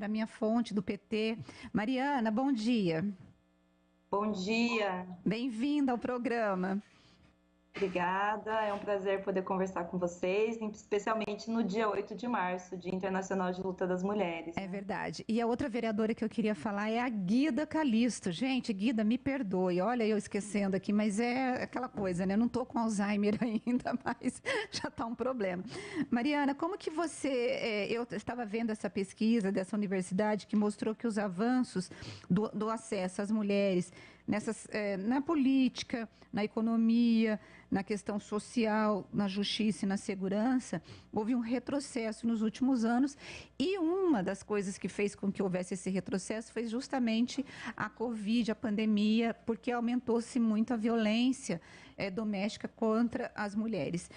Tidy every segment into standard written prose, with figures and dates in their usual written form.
da minha fonte do PT. Mariana, bom dia. Bom dia, Bem-vinda ao programa. obrigada. É um prazer poder conversar com vocês, especialmente no dia 8 de março, Dia Internacional de Luta das Mulheres, É né? verdade. E a outra vereadora que eu queria falar é a Guida Calisto. Gente, Guida, me perdoe. Olha, eu esquecendo aqui, mas é aquela coisa, né? Eu não tô com Alzheimer ainda, mas já está um problema. Mariana, como que você. Eu estava vendo essa pesquisa dessa universidade que mostrou que os avanços do acesso às mulheres na política, na economia, na questão social, na justiça e na segurança, houve um retrocesso nos últimos anos. E uma das coisas que fez com que houvesse esse retrocesso foi justamente a Covid, a pandemia, porque aumentou-se muito a violência doméstica contra as mulheres.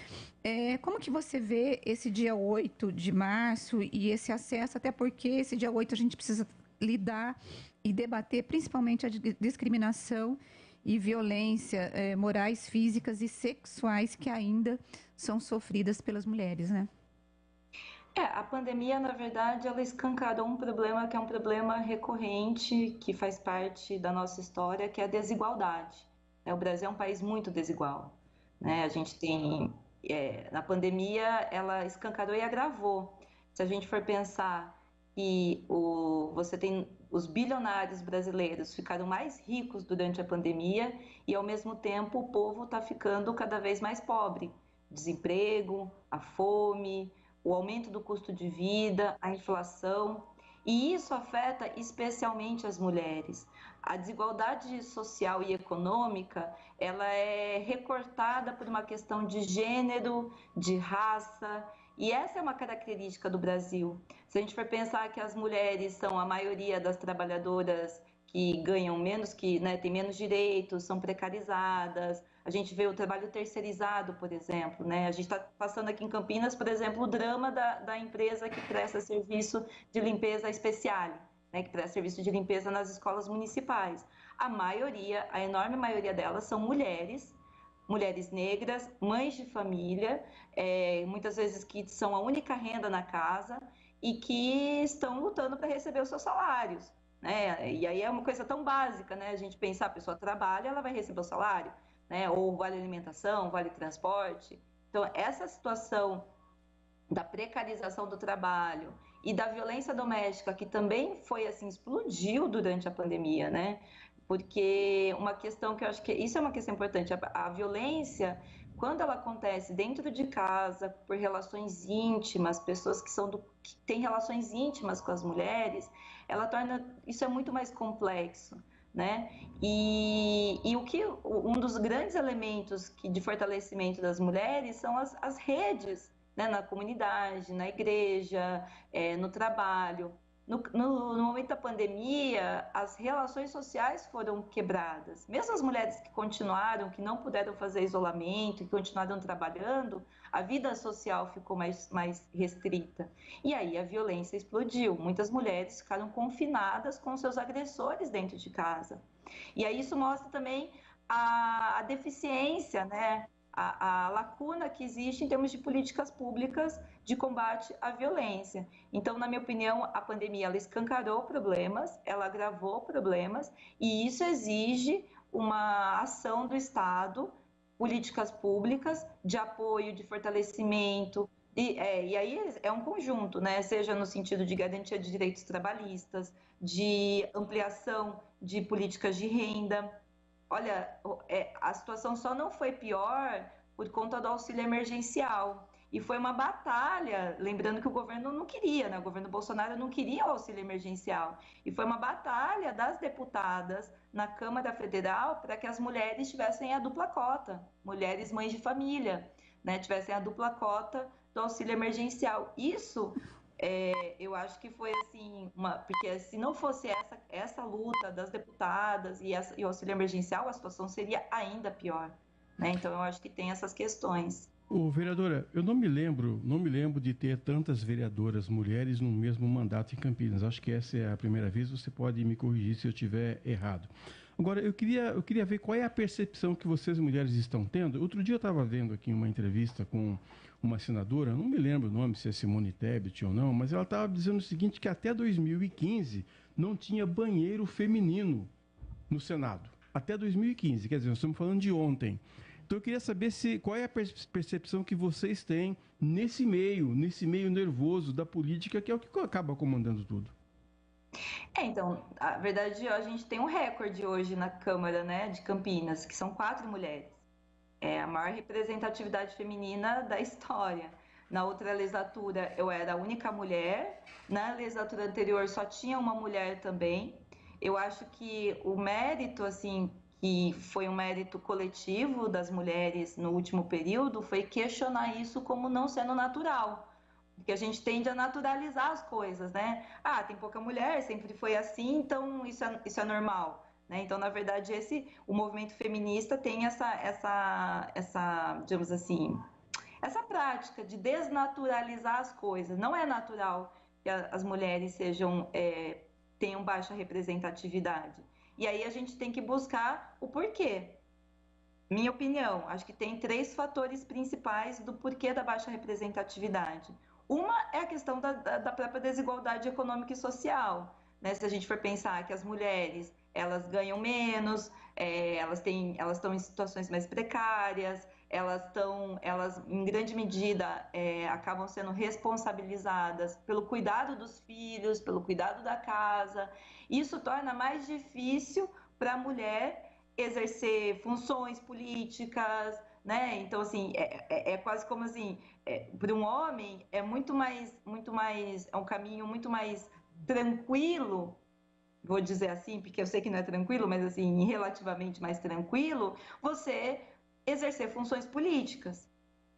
Como que você vê esse dia 8 de março e esse acesso, até porque esse dia 8 a gente precisa lidar e debater principalmente a discriminação e violência morais, físicas e sexuais que ainda são sofridas pelas mulheres, né? A pandemia, na verdade, ela escancarou um problema que é um problema recorrente, que faz parte da nossa história, que é a desigualdade. O Brasil é um país muito desigual, né? A gente tem, na pandemia, ela escancarou e agravou. Se a gente for pensar que você tem os bilionários brasileiros ficaram mais ricos durante a pandemia e, ao mesmo tempo, o povo está ficando cada vez mais pobre. Desemprego, a fome, o aumento do custo de vida, a inflação, e isso afeta especialmente as mulheres. A desigualdade social e econômica, ela é recortada por uma questão de gênero, de raça, e essa é uma característica do Brasil. Se a gente for pensar que as mulheres são a maioria das trabalhadoras que ganham menos, que, né, têm menos direitos, são precarizadas. A gente vê o trabalho terceirizado, por exemplo, né? A gente está passando aqui em Campinas, por exemplo, o drama da empresa que presta serviço de limpeza especial, né, que presta serviço de limpeza nas escolas municipais. A maioria, a enorme maioria delas são mulheres, mulheres negras, mães de família, muitas vezes que são a única renda na casa e que estão lutando para receber os seus salários, né? E aí é uma coisa tão básica, né? A gente pensar, a pessoa trabalha, ela vai receber o salário, né? Ou vale alimentação, vale transporte. Então, essa situação da precarização do trabalho e da violência doméstica, que também foi assim, explodiu durante a pandemia, né? Porque uma questão que eu acho que isso é uma questão importante, a violência, quando ela acontece dentro de casa, por relações íntimas, pessoas que têm relações íntimas com as mulheres, ela torna isso é muito mais complexo. Né? Um dos grandes elementos de fortalecimento das mulheres são as redes, né, na comunidade, na igreja, no trabalho. No momento da pandemia, as relações sociais foram quebradas. Mesmo as mulheres que continuaram, que não puderam fazer isolamento, que continuaram trabalhando, a vida social ficou mais restrita. E aí a violência explodiu. Muitas mulheres ficaram confinadas com seus agressores dentro de casa. E aí isso mostra também a deficiência, né? A lacuna que existe em termos de políticas públicas de combate à violência. Então, na minha opinião, a pandemia ela escancarou problemas, ela agravou problemas, e isso exige uma ação do Estado, políticas públicas de apoio, de fortalecimento. E aí é um conjunto, né? Seja no sentido de garantia de direitos trabalhistas, de ampliação de políticas de renda. Olha, a situação só não foi pior por conta do auxílio emergencial. E foi uma batalha, lembrando que o governo não queria, né? O governo Bolsonaro não queria o auxílio emergencial. E foi uma batalha das deputadas na Câmara Federal para que as mulheres tivessem a dupla cota, mulheres mães de família, né? Tivessem a dupla cota do auxílio emergencial. Isso eu acho que foi assim, porque se não fosse essa luta das deputadas e o auxílio emergencial, a situação seria ainda pior, né? Então eu acho que tem essas questões. Ô, vereadora, eu não me lembro de ter tantas vereadoras mulheres no mesmo mandato em Campinas. Acho que essa é a primeira vez, você pode me corrigir se eu estiver errado. Agora, eu queria ver qual é a percepção que vocês mulheres estão tendo. Outro dia eu estava vendo aqui uma entrevista com uma senadora, não me lembro o nome, se é Simone Tebet ou não, mas ela estava dizendo o seguinte, que até 2015 não tinha banheiro feminino no Senado. Até 2015, quer dizer, nós estamos falando de ontem. Então eu queria saber qual é a percepção que vocês têm nesse meio nervoso da política, que é o que acaba comandando tudo. Então, a verdade, a gente tem um recorde hoje na Câmara, né, de Campinas, que são 4 mulheres. É a maior representatividade feminina da história. Na outra legislatura eu era a única mulher, na legislatura anterior só tinha uma mulher também. Eu acho que o mérito, assim, que foi um mérito coletivo das mulheres no último período, foi questionar isso como não sendo natural. Porque a gente tende a naturalizar as coisas, né? Ah, tem pouca mulher, sempre foi assim, então isso é normal. Né? Então, na verdade, o movimento feminista tem digamos assim, essa prática de desnaturalizar as coisas. Não é natural que as mulheres tenham baixa representatividade. E aí a gente tem que buscar o porquê. Minha opinião, acho que tem 3 fatores principais do porquê da baixa representatividade. Uma é a questão da própria desigualdade econômica e social. Né? Se a gente for pensar que as mulheres elas ganham menos, elas estão em situações mais precárias, elas em grande medida acabam sendo responsabilizadas pelo cuidado dos filhos, pelo cuidado da casa. Isso torna mais difícil para a mulher exercer funções políticas, né? Então, assim, é quase como assim, para um homem é muito mais, é um caminho muito mais tranquilo, vou dizer assim, porque eu sei que não é tranquilo, mas assim, relativamente mais tranquilo, você exercer funções políticas,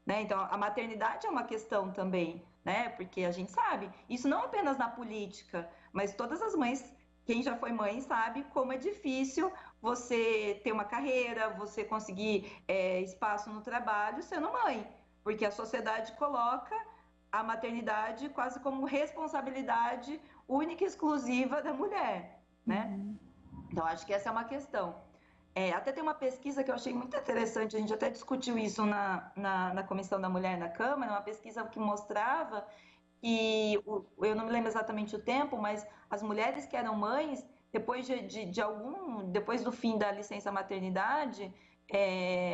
né? Então, a maternidade é uma questão também, né? Porque a gente sabe, isso não apenas na política, mas todas as mães, quem já foi mãe sabe como é difícil você ter uma carreira, você conseguir espaço no trabalho sendo mãe, porque a sociedade coloca a maternidade quase como responsabilidade única e exclusiva da mulher, né? Uhum. Então, acho que essa é uma questão. Até tem uma pesquisa que eu achei muito interessante, a gente até discutiu isso na Comissão da Mulher na Câmara, uma pesquisa que mostrava que, eu não me lembro exatamente o tempo, mas as mulheres que eram mães, depois do fim da licença maternidade,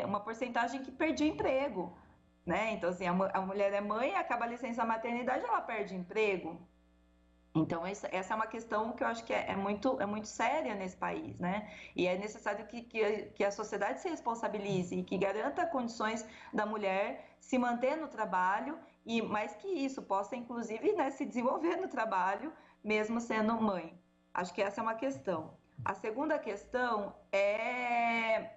uma porcentagem que perdia emprego, né? Então, assim, a mulher é mãe, acaba a licença maternidade, ela perde emprego. Então, essa é uma questão que eu acho que é muito séria nesse país, né? E é necessário que a sociedade se responsabilize e que garanta condições da mulher se manter no trabalho e, mais que isso, possa, inclusive, né, se desenvolver no trabalho, mesmo sendo mãe. Acho que essa é uma questão. A segunda questão é,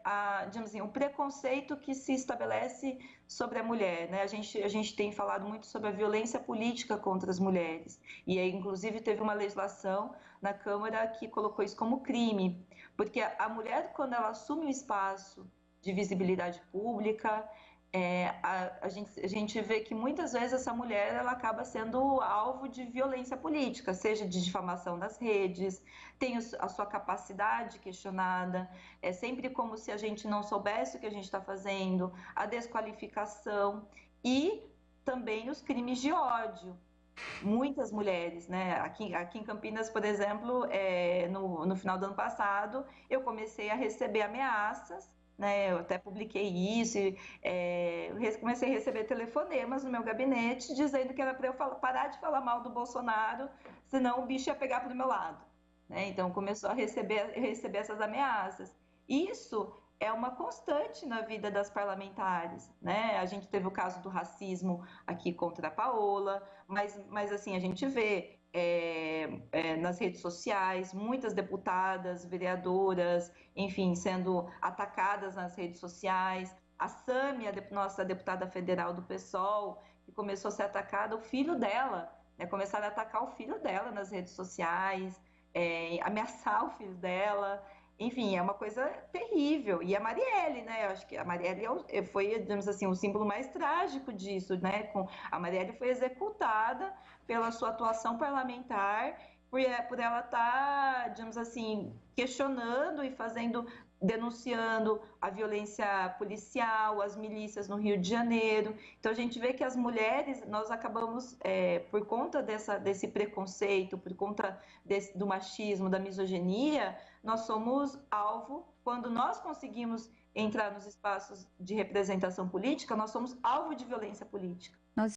digamos assim, o preconceito que se estabelece sobre a mulher, né? A gente tem falado muito sobre a violência política contra as mulheres. E aí, inclusive, teve uma legislação na Câmara que colocou isso como crime, porque a mulher, quando ela assume o espaço de visibilidade pública, a gente vê que muitas vezes essa mulher ela acaba sendo alvo de violência política, seja de difamação nas redes, tem a sua capacidade questionada, é sempre como se a gente não soubesse o que a gente está fazendo, a desqualificação e também os crimes de ódio. Muitas mulheres, né? Aqui em Campinas, por exemplo, no final do ano passado, eu comecei a receber ameaças, né? Eu até publiquei isso, eu comecei a receber telefonemas no meu gabinete dizendo que era para eu parar de falar mal do Bolsonaro, senão o bicho ia pegar para o meu lado, né? Então começou a receber essas ameaças. Isso é uma constante na vida das parlamentares, né? A gente teve o caso do racismo aqui contra a Paola, mas assim, a gente vê nas redes sociais muitas deputadas, vereadoras, enfim, sendo atacadas nas redes sociais. A Sâmia, nossa deputada federal do PSOL, que começou a ser atacada, o filho dela, né? Começaram a atacar o filho dela nas redes sociais, ameaçar o filho dela. enfim, é uma coisa terrível. E a Marielle, né? Eu acho que a Marielle foi, digamos assim, o símbolo mais trágico disso, né? A Marielle foi executada pela sua atuação parlamentar, por ela estar, digamos assim, questionando e denunciando a violência policial, as milícias no Rio de Janeiro. Então a gente vê que as mulheres, nós acabamos, por conta desse preconceito, por conta do machismo, da misoginia, nós somos alvo, quando nós conseguimos entrar nos espaços de representação política, nós somos alvo de violência política. Nós